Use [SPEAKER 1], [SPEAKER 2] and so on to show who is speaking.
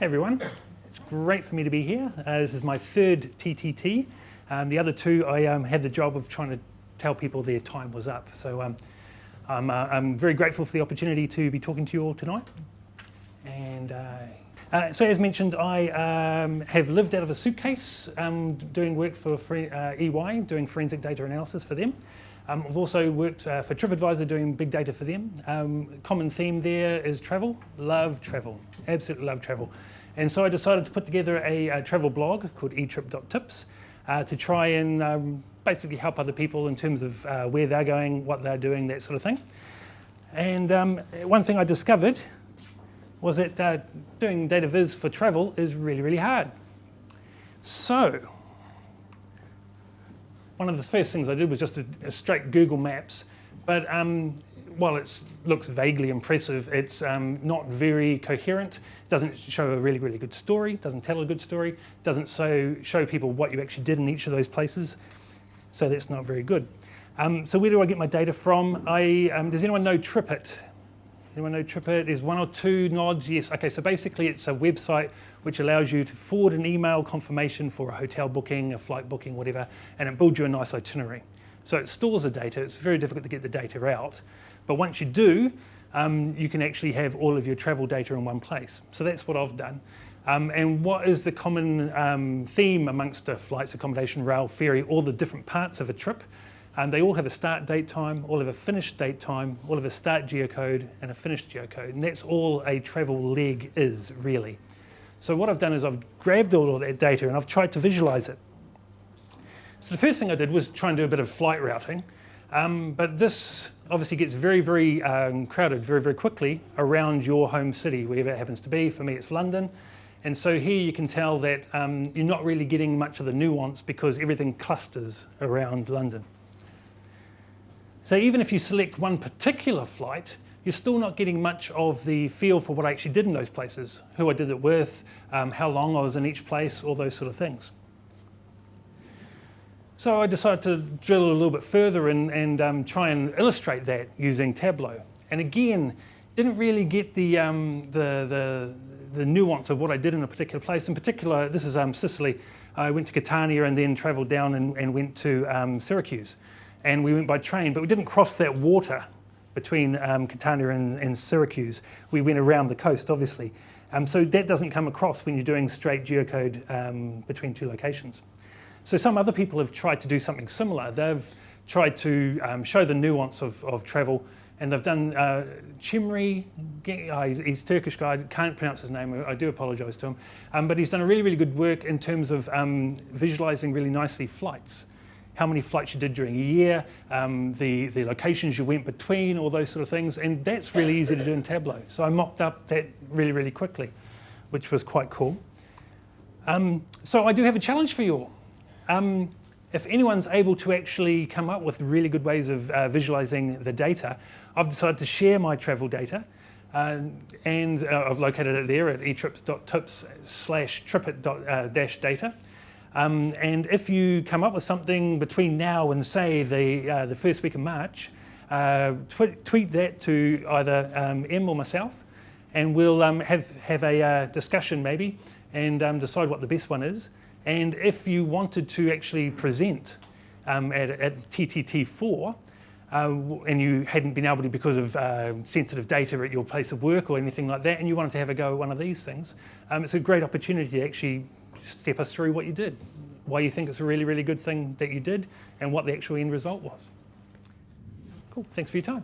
[SPEAKER 1] everyone, it's great for me to be here. This is my third TTT. The other two, I had the job of trying to tell people their time was up. So I'm very grateful for the opportunity to be talking to you all tonight. And so as mentioned, I have lived out of a suitcase doing work for EY, doing forensic data analysis for them. I've also worked for TripAdvisor doing big data for them. Common theme there is travel. Love travel, absolutely love travel. And so I decided to put together a travel blog called etrip.tips to try and basically help other people in terms of where they're going, what they're doing, that sort of thing. And one thing I discovered was that doing data viz for travel is really, really hard. So one of the first things I did was just a straight Google Maps, but while it looks vaguely impressive, it's not very coherent, doesn't show a really, really good story, doesn't tell a good story, doesn't show people what you actually did in each of those places, so that's not very good. So where do I get my data from? Does anyone know Trip It? Anyone know Trip It? There's one or two nods, yes. Okay, so basically it's a website which allows you to forward an email confirmation for a hotel booking, a flight booking, whatever, and it builds you a nice itinerary. So it stores the data. It's very difficult to get the data out, but once you do, you can actually have all of your travel data in one place. So that's what I've done. And what is the common theme amongst flights, accommodation, rail, ferry, all the different parts of a trip? They all have a start date time, all have a finish date time, all have a start geocode and a finish geocode, and that's all a travel leg is, really. So what I've done is I've grabbed all of that data and I've tried to visualize it. So the first thing I did was try and do a bit of flight routing, but this obviously gets very, very crowded very, very quickly around your home city, wherever it happens to be. For me, it's London. And so here you can tell that you're not really getting much of the nuance because everything clusters around London. So even if you select one particular flight, you're still not getting much of the feel for what I actually did in those places, who I did it with, how long I was in each place, all those sort of things. So I decided to drill a little bit further and try and illustrate that using Tableau. And again, didn't really get the nuance of what I did in a particular place. In particular, this is Sicily. I went to Catania and then travelled down and went to Syracuse. And we went by train, but we didn't cross that water between Catania and Syracuse. We went around the coast, obviously. So that doesn't come across when you're doing straight geocode between two locations. So some other people have tried to do something similar. They've tried to show the nuance of travel, and they've done Cimri, he's a Turkish guy, I can't pronounce his name, I do apologise to him, but he's done a really, really good work in terms of visualising really nicely flights. How many flights you did during a year, the locations you went between, all those sort of things, and that's really easy to do in Tableau. So I mocked up that really, really quickly, which was quite cool. So I do have a challenge for you all. If anyone's able to actually come up with really good ways of visualizing the data, I've decided to share my travel data, and I've located it there at etrips.tips/tripit-data. And if you come up with something between now and say the first week of March, tweet that to either Em or myself, and we'll have a discussion maybe and decide what the best one is. And if you wanted to actually present at TTT4 and you hadn't been able to because of sensitive data at your place of work or anything like that, and you wanted to have a go at one of these things, it's a great opportunity to actually step us through what you did, why you think it's a really, really good thing that you did, and what the actual end result was. Cool, thanks for your time.